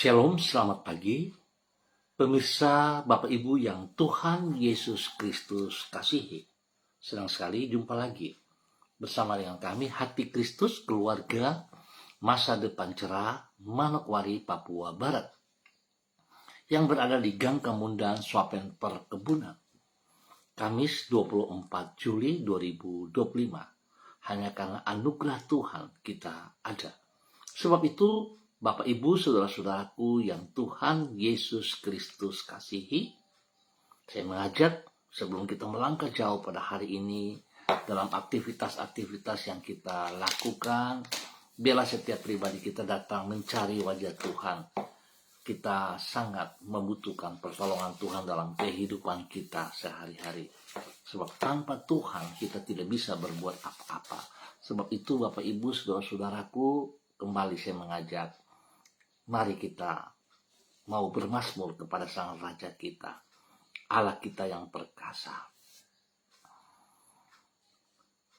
Shalom, selamat pagi. Pemirsa, Bapak Ibu yang Tuhan Yesus Kristus kasihi. Senang sekali jumpa lagi bersama dengan kami Hati Kristus Keluarga Masa Depan Cerah, Manokwari, Papua Barat, yang berada di Gang Kemundan, Swapen Perkebunan. Kamis 24 Juli 2025. Hanya karena anugerah Tuhan kita ada. Sebab itu, Bapak, Ibu, Saudara-saudaraku yang Tuhan Yesus Kristus kasihi, saya mengajak sebelum kita melangkah jauh pada hari ini dalam aktivitas-aktivitas yang kita lakukan, biarlah setiap pribadi kita datang mencari wajah Tuhan. Kita sangat membutuhkan pertolongan Tuhan dalam kehidupan kita sehari-hari. Sebab tanpa Tuhan kita tidak bisa berbuat apa-apa. Sebab itu Bapak, Ibu, Saudara-saudaraku, kembali saya mengajak, mari kita mau bermazmur kepada Sang Raja kita, Allah kita yang perkasa.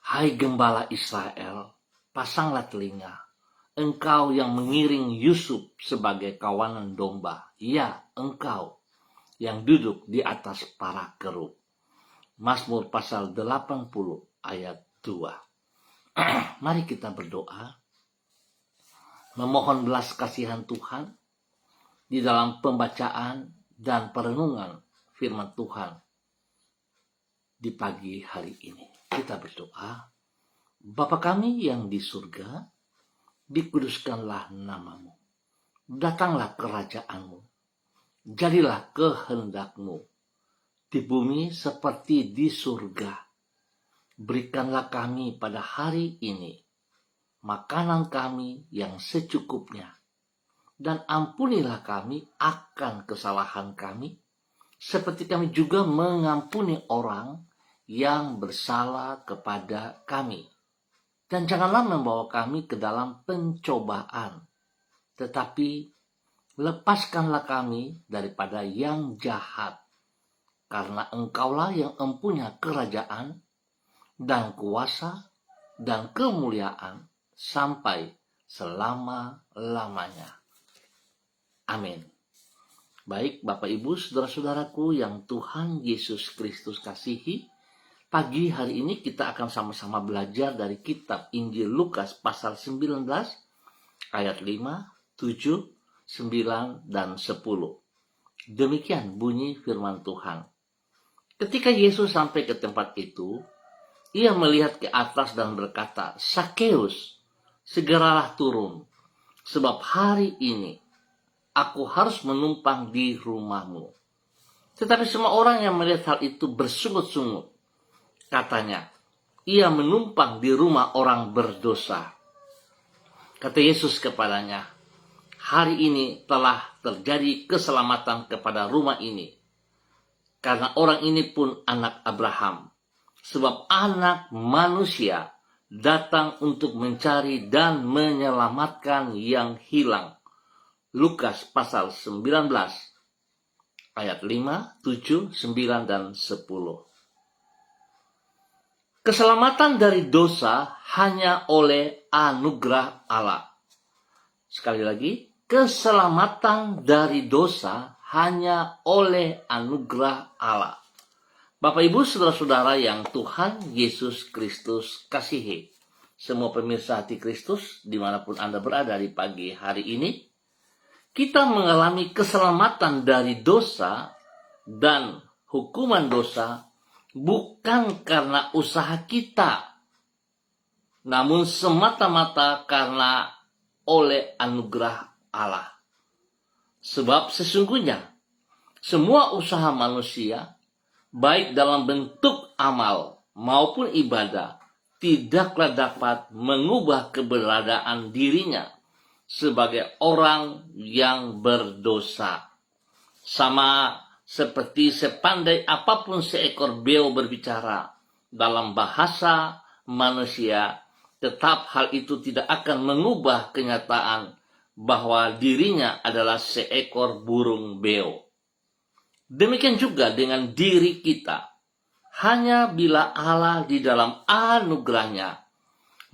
Hai Gembala Israel, pasanglah telinga, engkau yang mengiring Yusuf sebagai kawanan domba, ya engkau yang duduk di atas para kerub. Mazmur pasal 80 ayat 2. Mari kita berdoa, memohon belas kasihan Tuhan di dalam pembacaan dan perenungan firman Tuhan di pagi hari ini. Kita berdoa, Bapa kami yang di surga, dikuduskanlah namamu, datanglah kerajaanmu, jadilah kehendakmu di bumi seperti di surga. Berikanlah kami pada hari ini makanan kami yang secukupnya, dan ampunilah kami akan kesalahan kami, seperti kami juga mengampuni orang yang bersalah kepada kami. Dan janganlah membawa kami ke dalam pencobaan, tetapi lepaskanlah kami daripada yang jahat, karena engkaulah yang empunya kerajaan, dan kuasa, dan kemuliaan, sampai selama-lamanya. Amin. Baik Bapak, Ibu, Saudara-saudaraku yang Tuhan Yesus Kristus kasihi, pagi hari ini kita akan sama-sama belajar dari kitab Injil Lukas pasal 19 ayat 5, 7, 9, dan 10. Demikian bunyi firman Tuhan. Ketika Yesus sampai ke tempat itu, ia melihat ke atas dan berkata, Sakeus, segeralah turun, sebab hari ini aku harus menumpang di rumahmu. Tetapi semua orang yang melihat hal itu bersungut-sungut. Katanya, ia menumpang di rumah orang berdosa. Kata Yesus kepadanya, hari ini telah terjadi keselamatan kepada rumah ini, karena orang ini pun anak Abraham. Sebab anak manusia datang untuk mencari dan menyelamatkan yang hilang. Lukas pasal 19 ayat 5, 7, 9, dan 10. Keselamatan dari dosa hanya oleh anugerah Allah. Sekali lagi, keselamatan dari dosa hanya oleh anugerah Allah. Bapak, Ibu, Saudara-saudara yang Tuhan Yesus Kristus kasihi, semua pemirsa Hati Kristus dimanapun Anda berada di pagi hari ini, kita mengalami keselamatan dari dosa dan hukuman dosa bukan karena usaha kita, namun semata-mata karena oleh anugerah Allah. Sebab sesungguhnya semua usaha manusia, baik dalam bentuk amal maupun ibadah, tidaklah dapat mengubah keberadaan dirinya sebagai orang yang berdosa. Sama seperti sepandai apapun seekor beo berbicara dalam bahasa manusia, tetap hal itu tidak akan mengubah kenyataan bahwa dirinya adalah seekor burung beo. Demikian juga dengan diri kita. Hanya bila Allah di dalam anugerahnya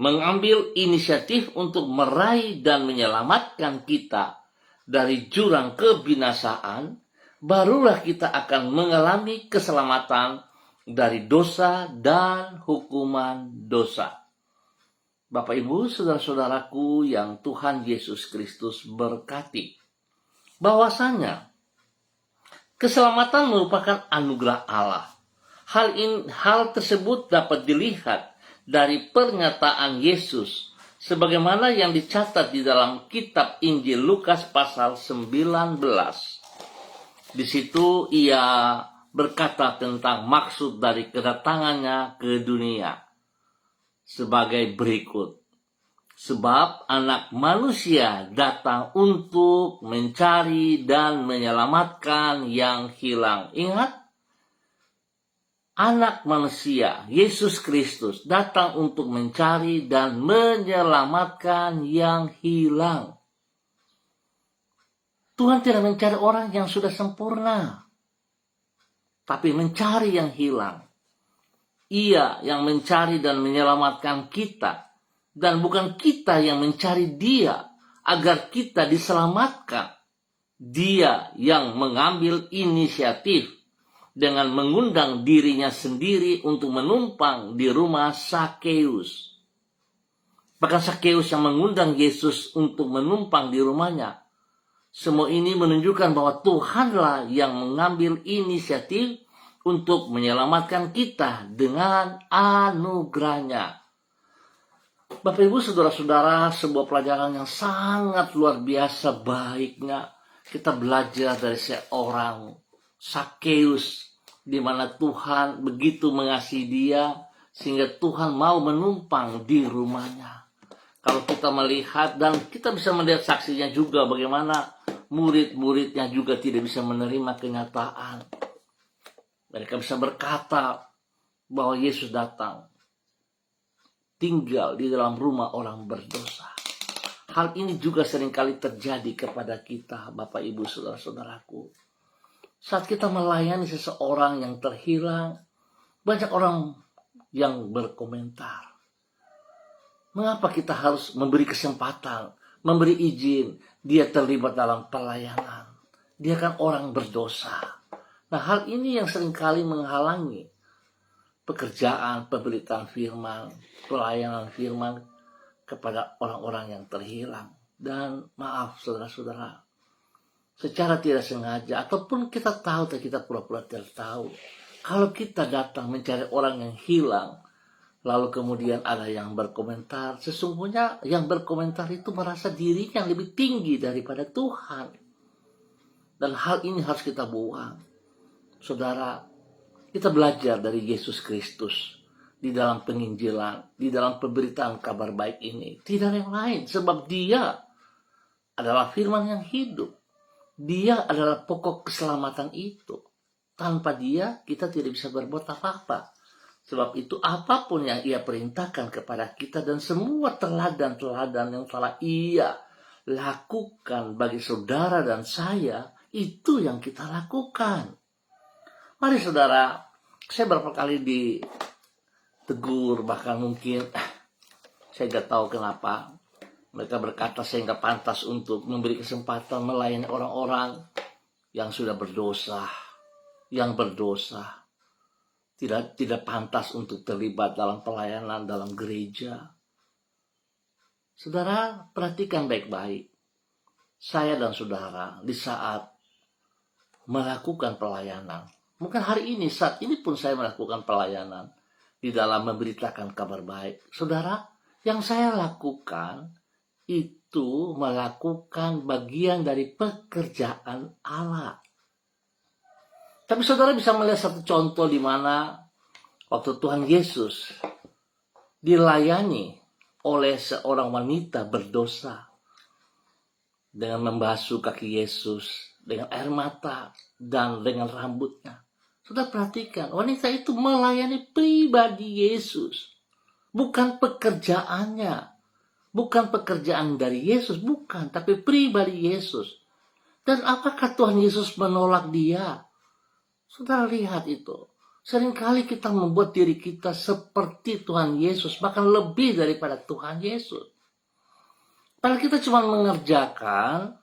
mengambil inisiatif untuk meraih dan menyelamatkan kita dari jurang kebinasaan, barulah kita akan mengalami keselamatan dari dosa dan hukuman dosa. Bapak, Ibu, saudara-saudaraku yang Tuhan Yesus Kristus berkati, bahwasanya keselamatan merupakan anugerah Allah. Hal tersebut dapat dilihat dari pernyataan Yesus sebagaimana yang dicatat di dalam kitab Injil Lukas pasal 19. Di situ ia berkata tentang maksud dari kedatangannya ke dunia sebagai berikut. Sebab anak manusia datang untuk mencari dan menyelamatkan yang hilang. Ingat, anak manusia, Yesus Kristus, datang untuk mencari dan menyelamatkan yang hilang. Tuhan tidak mencari orang yang sudah sempurna, tapi mencari yang hilang. Ia yang mencari dan menyelamatkan kita, dan bukan kita yang mencari Dia agar kita diselamatkan. Dia yang mengambil inisiatif dengan mengundang dirinya sendiri untuk menumpang di rumah Sakeus. Bahkan Sakeus yang mengundang Yesus untuk menumpang di rumahnya. Semua ini menunjukkan bahwa Tuhanlah yang mengambil inisiatif untuk menyelamatkan kita dengan anugerahnya. Bapak, Ibu, saudara-saudara, sebuah pelajaran yang sangat luar biasa baiknya kita belajar dari seorang Sakeus, di mana Tuhan begitu mengasihi dia sehingga Tuhan mau menumpang di rumahnya. Kalau kita melihat, dan kita bisa melihat saksinya juga bagaimana murid-muridnya juga tidak bisa menerima kenyataan. Mereka bisa berkata bahwa Yesus datang tinggal di dalam rumah orang berdosa. Hal ini juga seringkali terjadi kepada kita, Bapak, Ibu, saudara-saudaraku. Saat kita melayani seseorang yang terhilang, banyak orang yang berkomentar. Mengapa kita harus memberi kesempatan, memberi izin dia terlibat dalam pelayanan? Dia kan orang berdosa. Nah, hal ini yang seringkali menghalangi pekerjaan, pemberitaan firman, pelayanan firman kepada orang-orang yang terhilang. Dan maaf, saudara-saudara, secara tidak sengaja, ataupun kita tahu dan kita pura-pura tidak tahu, kalau kita datang mencari orang yang hilang, lalu kemudian ada yang berkomentar, sesungguhnya yang berkomentar itu merasa dirinya lebih tinggi daripada Tuhan. Dan hal ini harus kita buang. Saudara, kita belajar dari Yesus Kristus di dalam penginjilan, di dalam pemberitaan kabar baik ini. Tidak ada yang lain, sebab Dia adalah firman yang hidup. Dia adalah pokok keselamatan itu. Tanpa Dia, kita tidak bisa berbuat apa-apa. Sebab itu apapun yang Ia perintahkan kepada kita dan semua teladan-teladan yang telah Ia lakukan bagi saudara dan saya, itu yang kita lakukan. Mari saudara, saya berapa kali ditegur, bahkan mungkin saya nggak tahu kenapa mereka berkata saya nggak pantas untuk memberi kesempatan melayani orang-orang yang sudah berdosa, yang berdosa, tidak pantas untuk terlibat dalam pelayanan dalam gereja. Saudara, perhatikan baik-baik. Saya dan saudara di saat melakukan pelayanan, mungkin hari ini, saat ini pun saya melakukan pelayanan di dalam memberitakan kabar baik. Saudara, yang saya lakukan itu melakukan bagian dari pekerjaan Allah. Tapi saudara bisa melihat satu contoh di mana waktu Tuhan Yesus dilayani oleh seorang wanita berdosa dengan membasuh kaki Yesus dengan air mata dan dengan rambutnya. Sudah perhatikan, wanita itu melayani pribadi Yesus. Bukan pekerjaannya. Bukan pekerjaan dari Yesus, bukan. Tapi pribadi Yesus. Dan apakah Tuhan Yesus menolak dia? Sudah lihat itu. Seringkali kita membuat diri kita seperti Tuhan Yesus. Bahkan lebih daripada Tuhan Yesus. Padahal kita cuma mengerjakan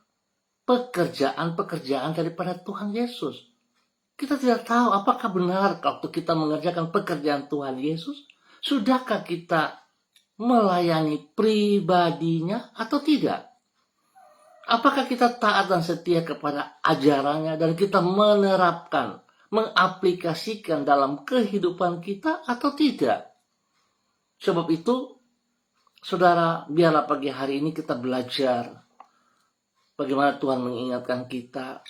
pekerjaan-pekerjaan daripada Tuhan Yesus. Kita tidak tahu apakah benar waktu kita mengerjakan pekerjaan Tuhan Yesus, sudahkah kita melayani pribadinya atau tidak? Apakah kita taat dan setia kepada ajarannya dan kita menerapkan, mengaplikasikan dalam kehidupan kita atau tidak? Sebab itu, saudara, biarlah pagi hari ini kita belajar bagaimana Tuhan mengingatkan kita.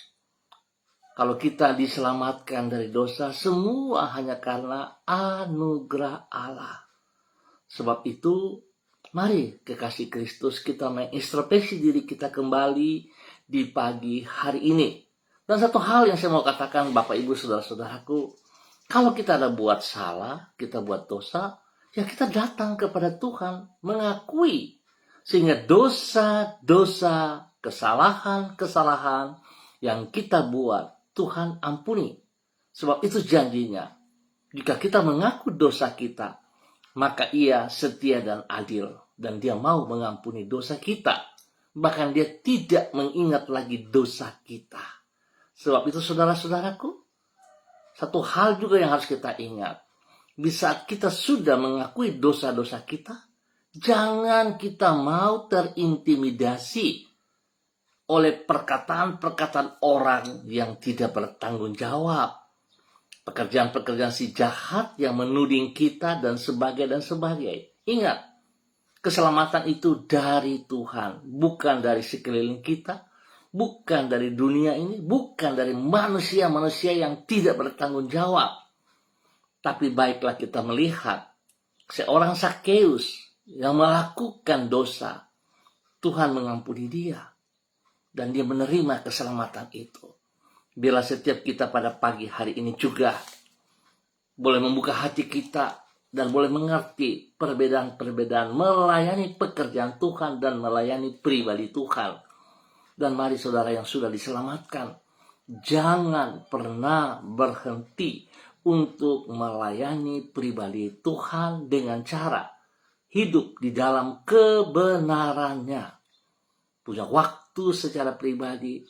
Kalau kita diselamatkan dari dosa, semua hanya karena anugerah Allah. Sebab itu, mari kekasih Kristus kita mengintrospeksi diri kita kembali di pagi hari ini. Dan satu hal yang saya mau katakan Bapak Ibu Saudara-saudaraku, kalau kita ada buat salah, kita buat dosa, ya kita datang kepada Tuhan, mengakui. Sehingga dosa-dosa, kesalahan-kesalahan yang kita buat, Tuhan ampuni. Sebab itu janjinya. Jika kita mengaku dosa kita, maka Ia setia dan adil. Dan Dia mau mengampuni dosa kita. Bahkan Dia tidak mengingat lagi dosa kita. Sebab itu saudara-saudaraku, satu hal juga yang harus kita ingat. Di saat kita sudah mengakui dosa-dosa kita, jangan kita mau terintimidasi oleh perkataan-perkataan orang yang tidak bertanggung jawab. Pekerjaan-pekerjaan si jahat yang menuding kita dan sebagainya. Ingat, keselamatan itu dari Tuhan, bukan dari sekeliling kita, bukan dari dunia ini, bukan dari manusia-manusia yang tidak bertanggung jawab. Tapi baiklah kita melihat seorang Zakheus yang melakukan dosa, Tuhan mengampuni dia. Dan dia menerima keselamatan itu. Bila setiap kita pada pagi hari ini juga boleh membuka hati kita dan boleh mengerti perbedaan-perbedaan melayani pekerjaan Tuhan dan melayani pribadi Tuhan. Dan mari saudara yang sudah diselamatkan, jangan pernah berhenti untuk melayani pribadi Tuhan dengan cara hidup di dalam kebenarannya. Punya waktu secara pribadi,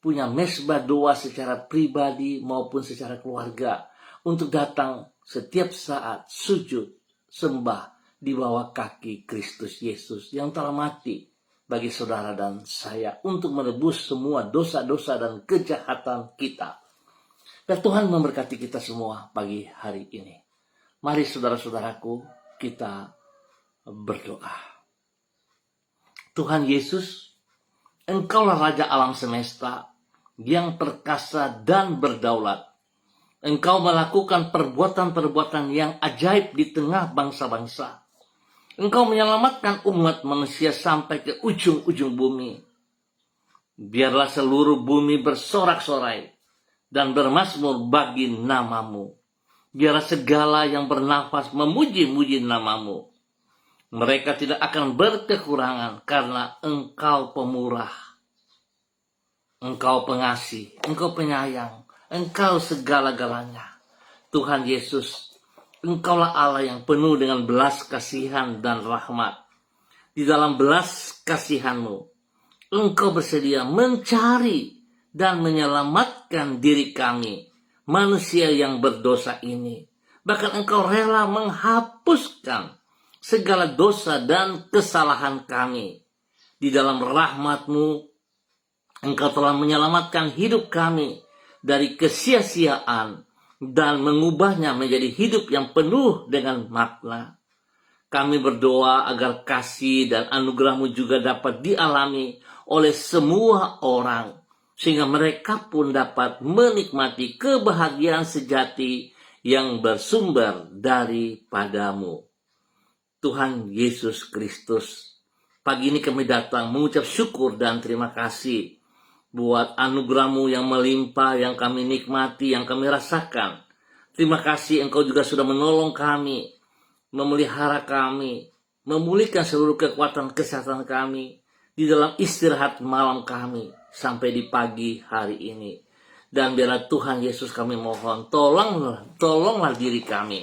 punya mesbah doa secara pribadi maupun secara keluarga untuk datang setiap saat sujud sembah di bawah kaki Kristus Yesus yang telah mati bagi saudara dan saya untuk menebus semua dosa-dosa dan kejahatan kita. Dan Tuhan memberkati kita semua pagi hari ini. Mari saudara-saudaraku kita berdoa. Tuhan Yesus, Engkaulah Raja alam semesta yang perkasa dan berdaulat. Engkau melakukan perbuatan-perbuatan yang ajaib di tengah bangsa-bangsa. Engkau menyelamatkan umat manusia sampai ke ujung-ujung bumi. Biarlah seluruh bumi bersorak-sorai dan bermazmur bagi nama-Mu. Biarlah segala yang bernafas memuji-muji nama-Mu. Mereka tidak akan berkekurangan karena Engkau pemurah, Engkau pengasih, Engkau penyayang, Engkau segala-galanya. Tuhan Yesus, Engkaulah Allah yang penuh dengan belas kasihan dan rahmat. Di dalam belas kasihan-Mu, Engkau bersedia mencari dan menyelamatkan diri kami, manusia yang berdosa ini. Bahkan Engkau rela menghapuskan segala dosa dan kesalahan kami. Di dalam rahmat-Mu, Engkau telah menyelamatkan hidup kami dari kesia-siaan dan mengubahnya menjadi hidup yang penuh dengan makna. Kami berdoa agar kasih dan anugerah-Mu juga dapat dialami oleh semua orang, sehingga mereka pun dapat menikmati kebahagiaan sejati yang bersumber daripada-Mu. Tuhan Yesus Kristus, pagi ini kami datang mengucap syukur dan terima kasih buat anugerah-Mu yang melimpah, yang kami nikmati, yang kami rasakan. Terima kasih Engkau juga sudah menolong kami, memelihara kami, memulihkan seluruh kekuatan kesehatan kami di dalam istirahat malam kami sampai di pagi hari ini. Dan biarlah Tuhan Yesus kami mohon, tolonglah diri kami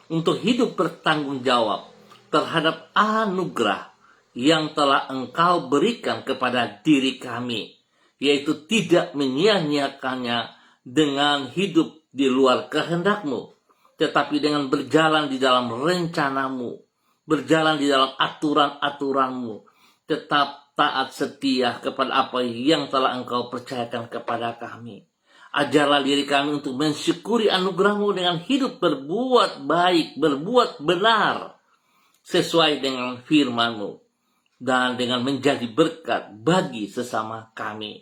untuk hidup bertanggung jawab terhadap anugerah yang telah Engkau berikan kepada diri kami, yaitu tidak menyia-nyiakannya dengan hidup di luar kehendak-Mu, tetapi dengan berjalan di dalam rencana-Mu, berjalan di dalam aturan-aturan-Mu, tetap taat setia kepada apa yang telah Engkau percayakan kepada kami. Ajarlah diri kami untuk mensyukuri anugerah-Mu dengan hidup berbuat baik, berbuat benar, sesuai dengan firman-Mu, dan dengan menjadi berkat bagi sesama kami.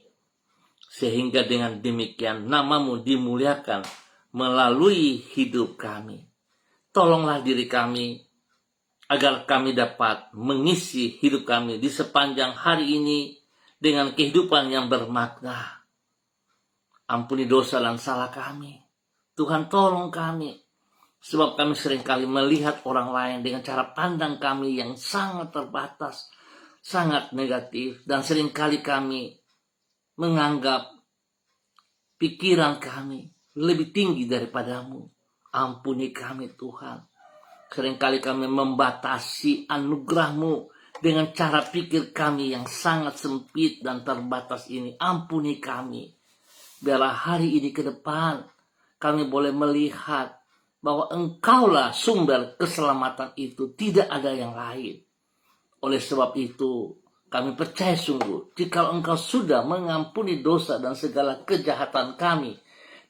Sehingga dengan demikian nama-Mu dimuliakan melalui hidup kami. Tolonglah diri kami, agar kami dapat mengisi hidup kami di sepanjang hari ini dengan kehidupan yang bermakna. Ampuni dosa dan salah kami. Tuhan, tolong kami. Sebab kami seringkali melihat orang lain dengan cara pandang kami yang sangat terbatas, sangat negatif. Dan seringkali kami menganggap pikiran kami lebih tinggi daripada-Mu. Ampuni kami, Tuhan. Seringkali kami membatasi anugerah-Mu dengan cara pikir kami yang sangat sempit dan terbatas ini. Ampuni kami. Biarlah hari ini ke depan kami boleh melihat bahwa Engkaulah sumber keselamatan itu, tidak ada yang lain. Oleh sebab itu, kami percaya sungguh, jika Engkau sudah mengampuni dosa dan segala kejahatan kami,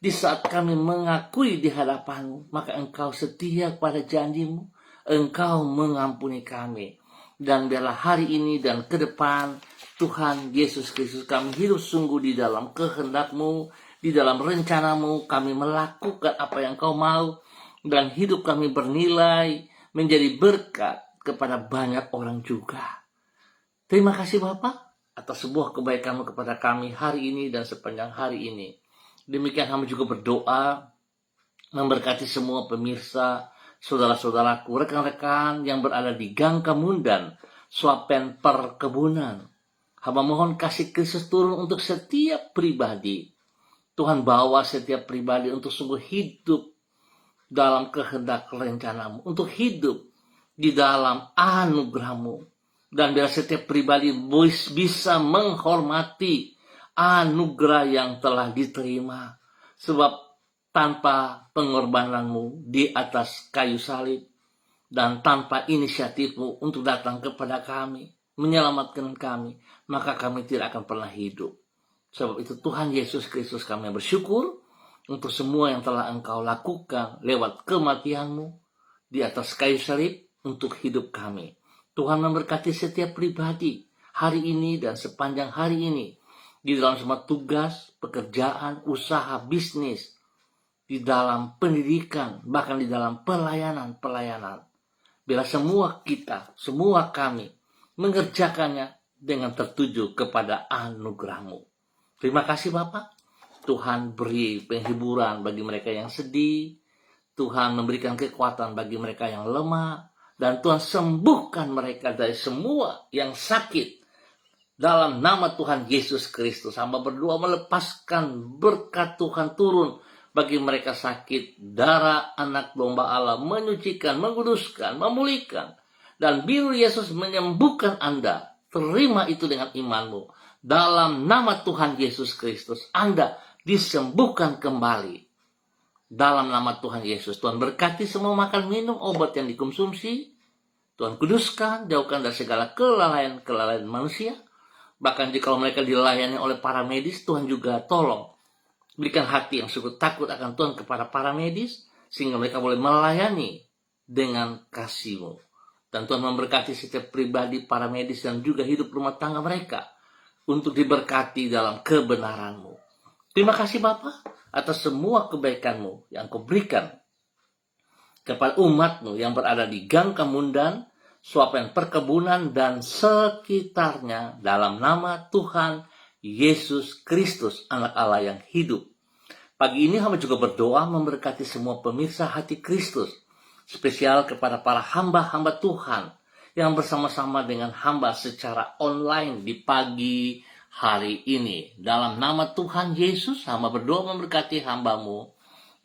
di saat kami mengakui di hadapan-Mu, maka Engkau setia pada janji-Mu, Engkau mengampuni kami. Dan biarlah hari ini dan ke depan, Tuhan Yesus Kristus, kami hidup sungguh di dalam kehendak-Mu, di dalam rencana-Mu, kami melakukan apa yang Kau mau, dan hidup kami bernilai, menjadi berkat kepada banyak orang juga. Terima kasih Bapa atas sebuah kebaikan-Mu kepada kami hari ini dan sepanjang hari ini. Demikian kami juga berdoa, memberkati semua pemirsa, saudara-saudaraku, rekan-rekan yang berada di Gang Kemundan, Swapen Perkebunan. Hamba mohon kasih Kristus turun untuk setiap pribadi. Tuhan, bawa setiap pribadi untuk sungguh hidup dalam kehendak rencana-Mu, untuk hidup di dalam anugerah-Mu. Dan biar setiap pribadi bisa menghormati anugerah yang telah diterima. Sebab tanpa pengorbanan-Mu di atas kayu salib, dan tanpa inisiatif-Mu untuk datang kepada kami, menyelamatkan kami, maka kami tidak akan pernah hidup. Sebab itu Tuhan Yesus Kristus, kami bersyukur untuk semua yang telah Engkau lakukan lewat kematian-Mu di atas kayu salib untuk hidup kami. Tuhan memberkati setiap pribadi hari ini dan sepanjang hari ini, di dalam semua tugas, pekerjaan, usaha, bisnis, di dalam pendidikan, bahkan di dalam pelayanan. Bila semua kita, semua kami mengerjakannya dengan tertuju kepada anugerah-Mu. Terima kasih Bapak. Tuhan beri penghiburan bagi mereka yang sedih. Tuhan memberikan kekuatan bagi mereka yang lemah. Dan Tuhan sembuhkan mereka dari semua yang sakit. Dalam nama Tuhan Yesus Kristus, hamba berdoa melepaskan berkat Tuhan turun bagi mereka sakit. Darah anak domba Allah menyucikan, menguduskan, memulihkan. Dan biru Yesus menyembuhkan Anda. Terima itu dengan imanmu. Dalam nama Tuhan Yesus Kristus, Anda disembuhkan kembali. Dalam nama Tuhan Yesus, Tuhan berkati semua makan minum obat yang dikonsumsi. Tuhan kuduskan, jauhkan dari segala kelalaian manusia. Bahkan jika mereka dilayani oleh para medis, Tuhan juga tolong berikan hati yang sungguh takut akan Tuhan kepada para medis, sehingga mereka boleh melayani dengan kasih-Mu. Dan Tuhan memberkati setiap pribadi para medis dan juga hidup rumah tangga mereka untuk diberkati dalam kebenaran-Mu. Terima kasih Bapa atas semua kebaikan-Mu yang Kau berikan kepada umat-Mu yang berada di Gang Kemundan, Swapen Perkebunan, dan sekitarnya, dalam nama Tuhan Yesus Kristus, Anak Allah yang hidup. Pagi ini hamba juga berdoa memberkati semua pemirsa Hati Kristus, spesial kepada para hamba-hamba Tuhan yang bersama-sama dengan hamba secara online di pagi hari ini. Dalam nama Tuhan Yesus, hamba berdoa memberkati hamba-Mu,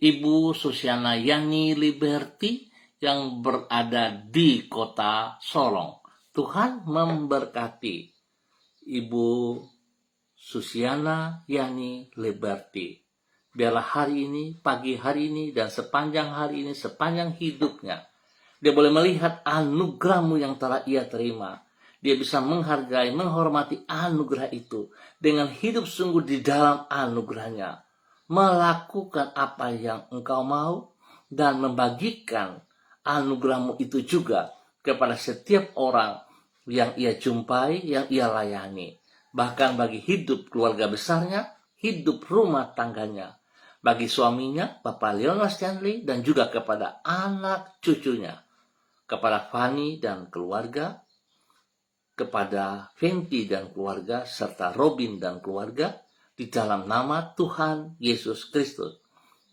Ibu Susiana Yani Liberty, yang berada di kota Sorong. Tuhan memberkati Ibu Susiana Yani Liberty. Biarlah hari ini, pagi hari ini, dan sepanjang hari ini, sepanjang hidupnya, dia boleh melihat anugerah-Mu yang telah ia terima. Dia bisa menghargai, menghormati anugerah itu dengan hidup sungguh di dalam anugerahnya. Melakukan apa yang Engkau mau dan membagikan anugerah-Mu itu juga kepada setiap orang yang ia jumpai, yang ia layani. Bahkan bagi hidup keluarga besarnya, hidup rumah tangganya, bagi suaminya, Bapak Lionel Stanley, dan juga kepada anak cucunya, kepada Fanny dan keluarga, kepada Fenty dan keluarga, serta Robin dan keluarga, di dalam nama Tuhan Yesus Kristus.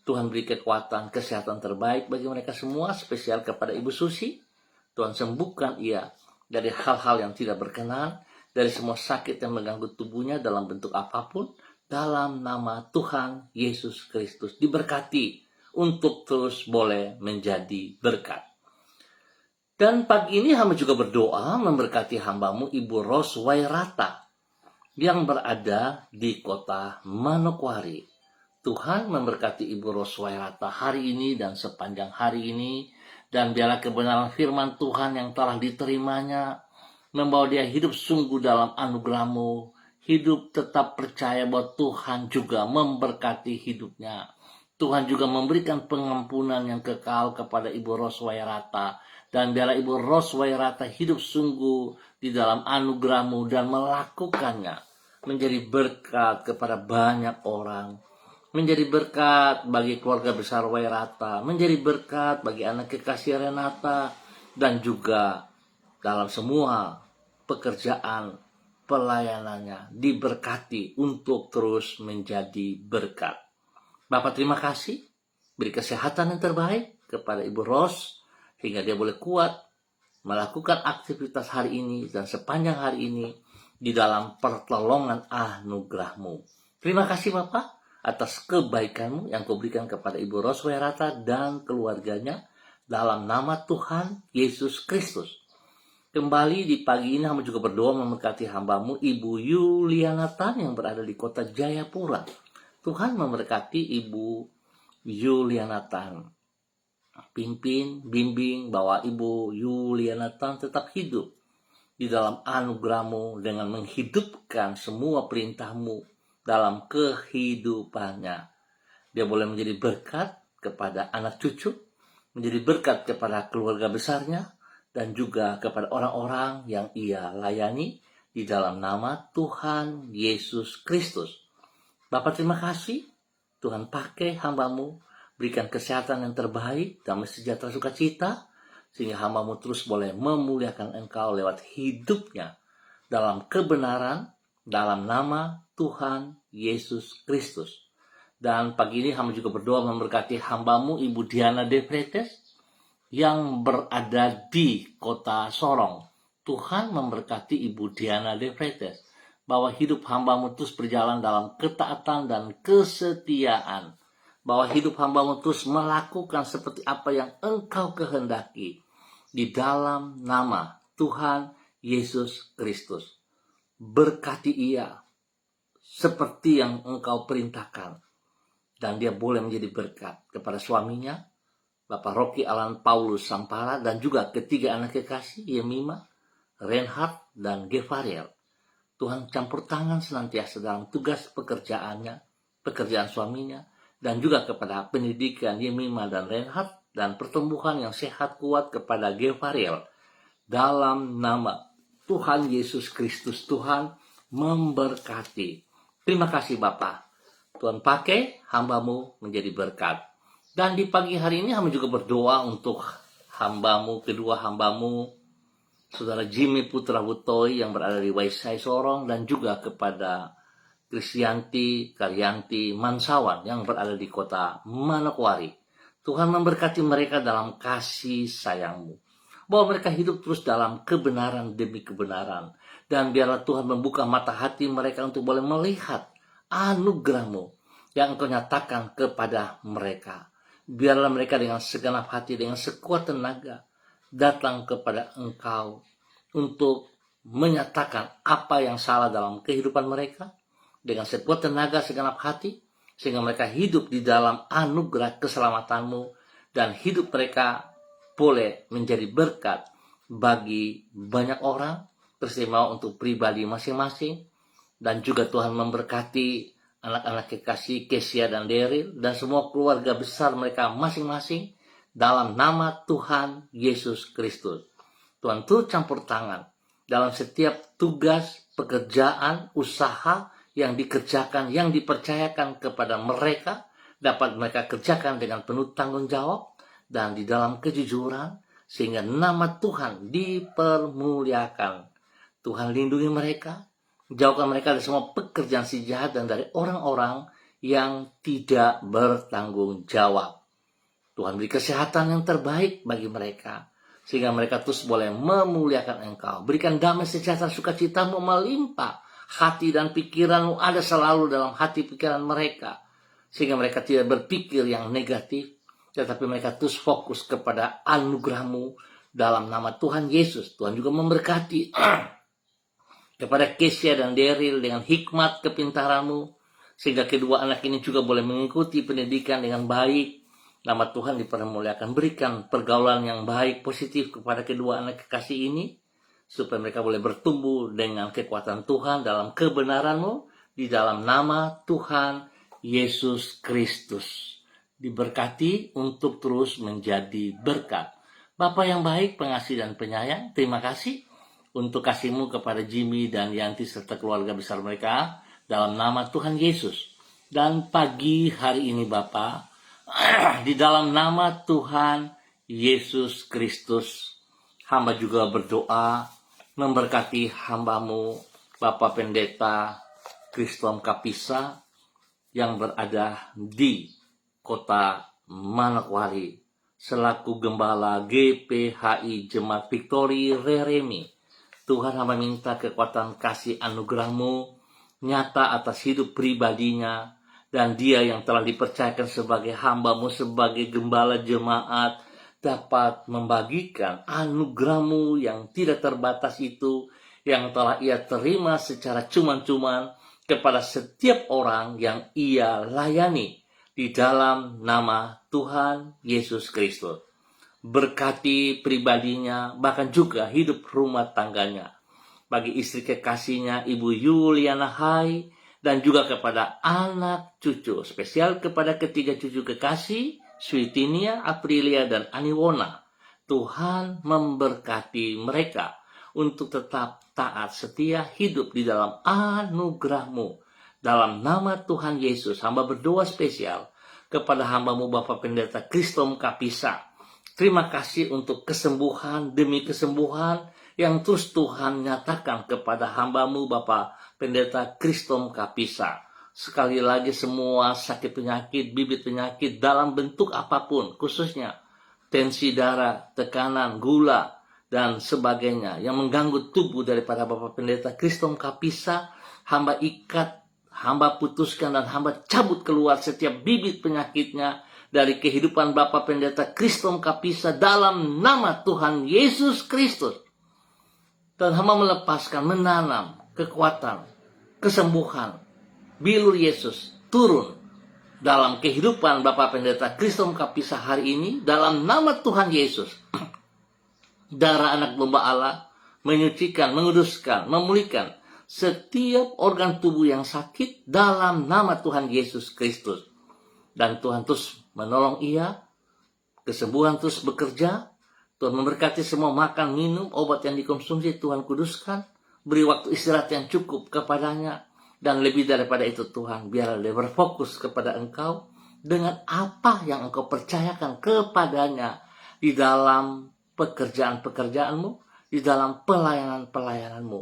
Tuhan beri kekuatan, kesehatan terbaik bagi mereka semua, spesial kepada Ibu Susi. Tuhan sembuhkan ia dari hal-hal yang tidak berkenan, dari semua sakit yang mengganggu tubuhnya dalam bentuk apapun, dalam nama Tuhan Yesus Kristus. Diberkati untuk terus boleh menjadi berkat. Dan pagi ini hamba juga berdoa memberkati hamba-Mu Ibu Ros Wairata yang berada di kota Manokwari. Tuhan memberkati Ibu Ros Wairata hari ini dan sepanjang hari ini, dan biarlah kebenaran firman Tuhan yang telah diterimanya membawa dia hidup sungguh dalam anugerah-Mu, hidup tetap percaya bahwa Tuhan juga memberkati hidupnya. Tuhan juga memberikan pengampunan yang kekal kepada Ibu Ros Wairata, dan biarlah Ibu Ros Wairata hidup sungguh di dalam anugerah-Mu dan melakukannya menjadi berkat kepada banyak orang, menjadi berkat bagi keluarga besar Wairata, menjadi berkat bagi anak kekasih Renata, dan juga dalam semua pekerjaan pelayanannya diberkati untuk terus menjadi berkat. Bapak terima kasih, beri kesehatan yang terbaik kepada Ibu Ros sehingga dia boleh kuat melakukan aktivitas hari ini dan sepanjang hari ini di dalam pertolongan anugerah-Mu. Terima kasih Bapak atas kebaikan-Mu yang Kau berikan kepada Ibu Ros Wairata dan keluarganya dalam nama Tuhan Yesus Kristus. Kembali di pagi ini hamba juga berdoa memberkati hamba-Mu Ibu Yuliana Tan yang berada di kota Jayapura. Tuhan memberkati Ibu Yuliana Tan. Pimpin, bimbing bahwa Ibu Yuliana Tan tetap hidup di dalam anugerah-Mu dengan menghidupkan semua perintah-Mu dalam kehidupannya. Dia boleh menjadi berkat kepada anak cucu, menjadi berkat kepada keluarga besarnya, dan juga kepada orang-orang yang ia layani di dalam nama Tuhan Yesus Kristus. Bapak terima kasih, Tuhan pakai hamba-Mu, berikan kesehatan yang terbaik, damai sejahtera sukacita, sehingga hamba-Mu terus boleh memuliakan Engkau lewat hidupnya dalam kebenaran, dalam nama Tuhan Yesus Kristus. Dan pagi ini hamba juga berdoa memberkati hamba-Mu Ibu Diana De Freitas yang berada di kota Sorong. Tuhan memberkati Ibu Diana De Freitas bahwa hidup hamba-Mu terus berjalan dalam ketaatan dan kesetiaan, bahwa hidup hamba-Mu terus melakukan seperti apa yang Engkau kehendaki di dalam nama Tuhan Yesus Kristus. Berkati ia seperti yang Engkau perintahkan, dan dia boleh menjadi berkat kepada suaminya Bapak Rocky Alan Paulus Sampala, dan juga ketiga anak kekasih Yemima, Reinhard, dan Gevariel. Tuhan campur tangan senantiasa dalam tugas pekerjaannya, pekerjaan suaminya, dan juga kepada pendidikan Yemima dan Reinhard, dan pertumbuhan yang sehat kuat kepada Gevariel. Dalam nama Tuhan Yesus Kristus, Tuhan memberkati. Terima kasih Bapak. Tuhan pakai hamba-Mu menjadi berkat. Dan di pagi hari ini hamba juga berdoa untuk hamba-Mu, kedua hamba-Mu, Saudara Jimmy Putra Butoy yang berada di Waisai Sorong, dan juga kepada Krisyanti Karyanti Mansawan yang berada di kota Manokwari. Tuhan memberkati mereka dalam kasih sayang-Mu, bahwa mereka hidup terus dalam kebenaran demi kebenaran, dan biarlah Tuhan membuka mata hati mereka untuk boleh melihat anugerah-Mu yang Engkau nyatakan kepada mereka. Biarlah mereka dengan segenap hati, dengan sekuat tenaga datang kepada Engkau untuk menyatakan apa yang salah dalam kehidupan mereka, dengan sekuat tenaga segenap hati, sehingga mereka hidup di dalam anugerah keselamatan-Mu, dan hidup mereka boleh menjadi berkat bagi banyak orang, teristimewa untuk pribadi masing-masing, dan juga Tuhan memberkati anak-anak kekasih Kesia dan Daryl, dan semua keluarga besar mereka masing-masing, dalam nama Tuhan Yesus Kristus. Tuhan turut campur tangan dalam setiap tugas, pekerjaan, usaha yang dikerjakan, yang dipercayakan kepada mereka, dapat mereka kerjakan dengan penuh tanggung jawab dan di dalam kejujuran, sehingga nama Tuhan dipermuliakan. Tuhan lindungi mereka, jauhkan mereka dari semua pekerjaan si jahat dan dari orang-orang yang tidak bertanggung jawab. Tuhan beri kesehatan yang terbaik bagi mereka, sehingga mereka terus boleh memuliakan Engkau. Berikan damai sejahtera sukacita-Mu melimpah. Hati dan pikiran-Mu ada selalu dalam hati pikiran mereka, sehingga mereka tidak berpikir yang negatif, tetapi mereka terus fokus kepada anugerah-Mu dalam nama Tuhan Yesus. Tuhan juga memberkati kepada Kesia dan Daryl dengan hikmat kepintaran-Mu, sehingga kedua anak ini juga boleh mengikuti pendidikan dengan baik. Nama Tuhan dipermuliakan. Berikan pergaulan yang baik, positif kepada kedua anak kekasih ini, supaya mereka boleh bertumbuh dengan kekuatan Tuhan dalam kebenaran-Mu, di dalam nama Tuhan Yesus Kristus. Diberkati untuk terus menjadi berkat. Bapa yang baik, pengasih dan penyayang, terima kasih untuk kasih-Mu kepada Jimmy dan Yanti serta keluarga besar mereka, dalam nama Tuhan Yesus. Dan pagi hari ini Bapa, di dalam nama Tuhan Yesus Kristus, hamba juga berdoa memberkati hamba-Mu Bapak Pendeta Kristom Kapisa yang berada di kota Manokwari selaku Gembala GPHI Jemaat Victory Reremi. Tuhan, hamba minta kekuatan kasih anugerah-Mu nyata atas hidup pribadinya, dan dia yang telah dipercayakan sebagai hamba-Mu, sebagai gembala jemaat, dapat membagikan anugerah-Mu yang tidak terbatas itu, yang telah ia terima secara cuma-cuman kepada setiap orang yang ia layani, di dalam nama Tuhan Yesus Kristus. Berkati pribadinya, bahkan juga hidup rumah tangganya. Bagi istri kekasihnya, Ibu Yuliana Hai, dan juga kepada anak cucu, spesial kepada ketiga cucu kekasih, Switinia, Aprilia, dan Aniwona. Tuhan memberkati mereka untuk tetap taat setia hidup di dalam anugerah-Mu. Dalam nama Tuhan Yesus, hamba berdoa spesial kepada hamba-Mu Bapak Pendeta Kristom Kapisa. Terima kasih untuk kesembuhan demi kesembuhan yang terus Tuhan nyatakan kepada hamba-Mu Bapak Pendeta Kristom Kapisa. Sekali lagi, semua sakit penyakit, bibit penyakit dalam bentuk apapun, khususnya tensi darah, tekanan, gula, dan sebagainya yang mengganggu tubuh daripada Bapak Pendeta Kristom Kapisa, hamba ikat, hamba putuskan, dan hamba cabut keluar setiap bibit penyakitnya dari kehidupan Bapak Pendeta Kristom Kapisa dalam nama Tuhan Yesus Kristus. Dan hamba melepaskan, menanam kekuatan, kesembuhan, bilur Yesus turun dalam kehidupan Bapak Pendeta Kristom Kapisa hari ini dalam nama Tuhan Yesus. Darah anak domba Allah menyucikan, menguduskan, memulihkan setiap organ tubuh yang sakit dalam nama Tuhan Yesus Kristus. Dan Tuhan terus menolong ia, kesembuhan terus bekerja. Tuhan memberkati semua makan, minum, obat yang dikonsumsi, Tuhan kuduskan. Beri waktu istirahat yang cukup kepadanya. Dan lebih daripada itu Tuhan, biarlah dia berfokus kepada Engkau dengan apa yang Engkau percayakan kepadanya di dalam pekerjaan-pekerjaan-Mu, di dalam pelayanan-pelayanan-Mu.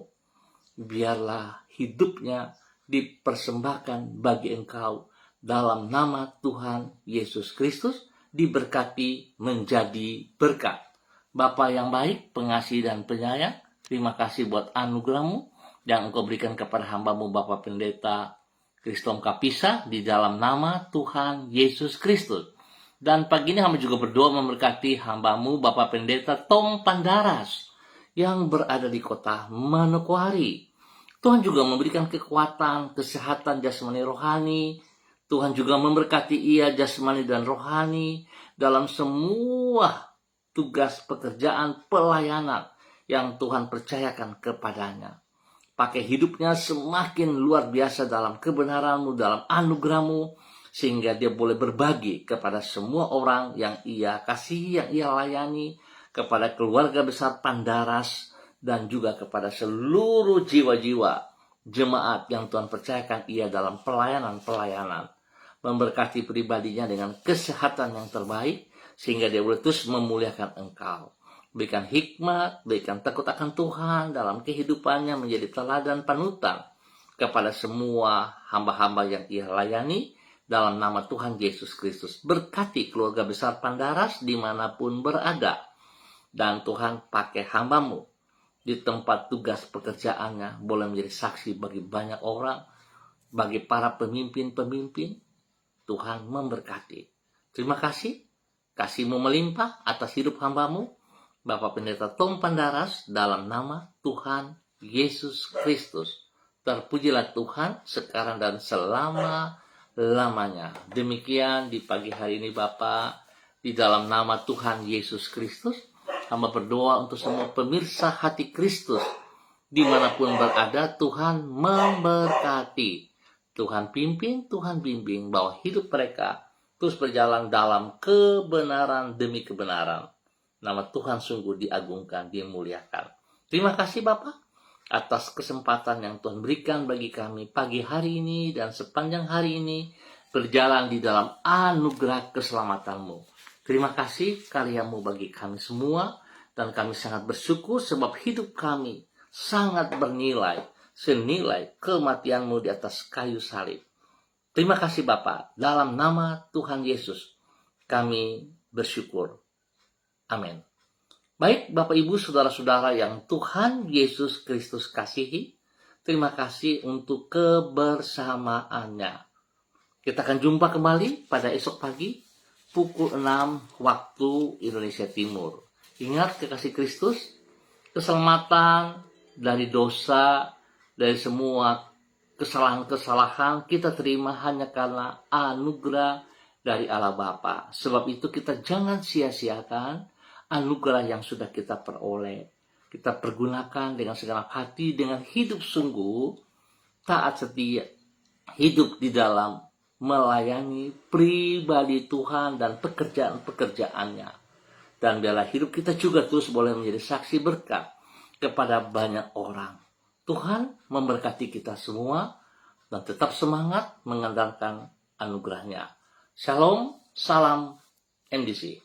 Biarlah hidupnya dipersembahkan bagi Engkau dalam nama Tuhan Yesus Kristus, diberkati menjadi berkat. Bapa yang baik, pengasih dan penyayang, terima kasih buat anugerah-Mu yang Engkau berikan kepada hamba-Mu Bapak Pendeta Kristom Kapisa di dalam nama Tuhan Yesus Kristus. Dan pagi ini hamba juga berdoa memberkati hamba-Mu Bapak Pendeta Tom Pandaras yang berada di kota Manokwari. Tuhan juga memberikan kekuatan, kesehatan jasmani rohani. Tuhan juga memberkati ia jasmani dan rohani dalam semua tugas pekerjaan pelayanan yang Tuhan percayakan kepadanya. Pakai hidupnya semakin luar biasa dalam kebenaran-Mu, dalam anugerah-Mu, sehingga dia boleh berbagi kepada semua orang yang ia kasihi, yang ia layani, kepada keluarga besar Pandaras, dan juga kepada seluruh jiwa-jiwa jemaat yang Tuhan percayakan ia dalam pelayanan-pelayanan. Memberkati pribadinya dengan kesehatan yang terbaik, sehingga dia boleh terus memuliakan Engkau. Berikan hikmat, berikan takut akan Tuhan dalam kehidupannya, menjadi teladan panutan kepada semua hamba-hamba yang ia layani dalam nama Tuhan Yesus Kristus. Berkati keluarga besar Pandaras dimanapun berada. Dan Tuhan pakai hamba-Mu di tempat tugas pekerjaannya, boleh menjadi saksi bagi banyak orang, bagi para pemimpin-pemimpin. Tuhan memberkati. Terima kasih, kasih-Mu melimpah atas hidup hamba-Mu, Bapak Pendeta Tom Pandaras, dalam nama Tuhan Yesus Kristus. Terpujilah Tuhan sekarang dan selama-lamanya. Demikian di pagi hari ini Bapak, di dalam nama Tuhan Yesus Kristus, hamba berdoa untuk semua pemirsa hati Kristus, dimanapun berada. Tuhan memberkati. Tuhan pimpin, Tuhan bimbing, bahwa hidup mereka terus berjalan dalam kebenaran demi kebenaran. Nama Tuhan sungguh diagungkan, dimuliakan. Terima kasih Bapak atas kesempatan yang Tuhan berikan bagi kami pagi hari ini dan sepanjang hari ini berjalan di dalam anugerah keselamatan-Mu. Terima kasih karya-Mu bagi kami semua, dan kami sangat bersyukur sebab hidup kami sangat bernilai, senilai kematian-Mu di atas kayu salib. Terima kasih Bapak, dalam nama Tuhan Yesus kami bersyukur. Amin. Baik Bapak Ibu Saudara-saudara yang Tuhan Yesus Kristus kasihi, terima kasih untuk kebersamaannya. Kita akan jumpa kembali pada esok pagi pukul 6 waktu Indonesia Timur. Ingat kekasih Kristus, keselamatan dari dosa, dari semua kesalahan-kesalahan kita terima hanya karena anugerah dari Allah Bapa. Sebab itu kita jangan sia-siakan anugerah yang sudah kita peroleh. Kita pergunakan dengan segenap hati, dengan hidup sungguh, taat setia, hidup di dalam melayani pribadi Tuhan dan pekerjaan-pekerjaannya. Dan biarlah hidup kita juga terus boleh menjadi saksi berkat kepada banyak orang. Tuhan memberkati kita semua, dan tetap semangat mengandalkan anugerahnya. Shalom, salam MDC.